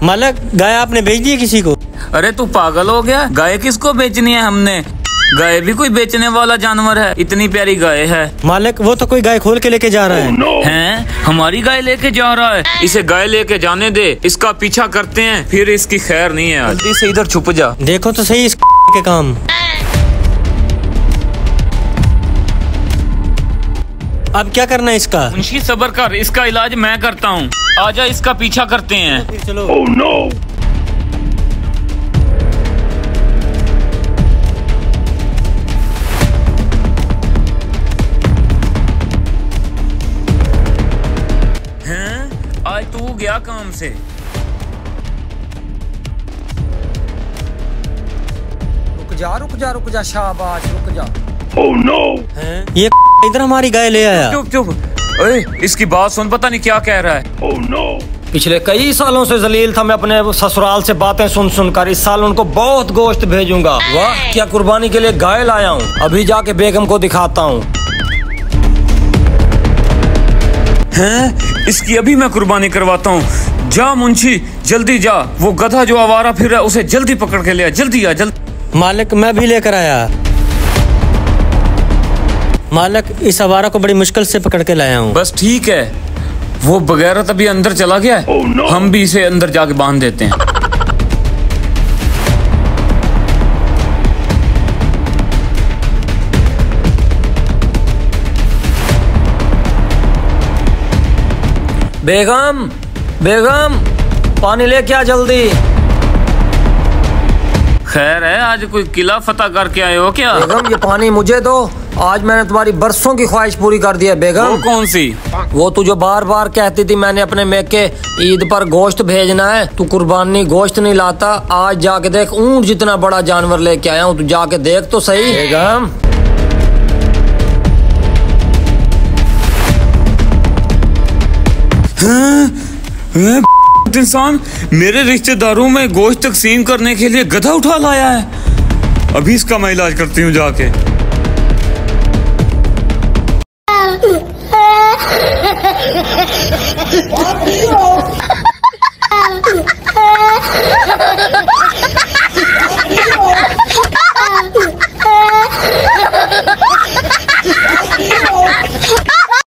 मालिक गाय आपने बेच दी किसी को? अरे तू पागल हो गया, गाय किसको बेचनी है हमने? गाय भी कोई बेचने वाला जानवर है? इतनी प्यारी गाय है। मालिक वो तो कोई गाय खोल के लेके जा रहा है। हैं? हमारी गाय लेके जा रहा है? इसे गाय लेके जाने दे, इसका पीछा करते हैं, फिर इसकी खैर नहीं है। जल्दी से इधर छुप जा। देखो तो सही इस के काम। अब क्या करना है इसका? मुंशी सब्र कर, इसका इलाज मैं करता हूँ। आजा इसका पीछा करते हैं। चलो। Oh no! हैं? आज तू गया काम से? रुक जा शाबाश रुक जा। Oh no! ये इधर हमारी गाय ले आया। चुप चुप, ओए इसकी बात सुन, पता नहीं क्या कह रहा है। Oh no! पिछले कई सालों से जलील था मैं अपने ससुराल से बातें सुन सुनकर। इस साल उनको बहुत गोश्त भेजूंगा। वाह क्या कुर्बानी के लिए गाय लाया हूँ। अभी जाके बेगम को दिखाता हूँ। हैं? इसकी अभी मैं कुर्बानी करवाता हूँ। जा मुंशी जल्दी जा, वो गधा जो आवारा फिर रहा है उसे जल्दी पकड़ के ले आ। जल्दी आ जल्दी। मालिक मैं भी लेकर आया। मालिक इस आवारा को बड़ी मुश्किल से पकड़ के लाया हूँ। बस ठीक है, वो बगैरत अभी अंदर चला गया है। Oh no! हम भी इसे अंदर जाके बांध देते हैं। बेगम बेगम पानी लेके आ जल्दी। खैर है, आज कोई किला फतह करके आए हो क्या? बेगम ये पानी मुझे दो। आज मैंने तुम्हारी बरसों की ख्वाहिश पूरी कर दी है बेगम। वो कौन सी? वो तू जो बार बार कहती थी मैंने अपने मेके ईद पर गोश्त भेजना है, तू कुर्बानी गोश्त नहीं लाता। आज जाके देख, ऊंट जितना बड़ा जानवर लेके आया हूँ, तू जाके देख तो सही। बेगम इंसान मेरे रिश्तेदारों में गोश्त तकसीम करने के लिए गधा उठा लाया है। अभी इसका मैं इलाज करती हूँ जाके। Ha ha ha ha!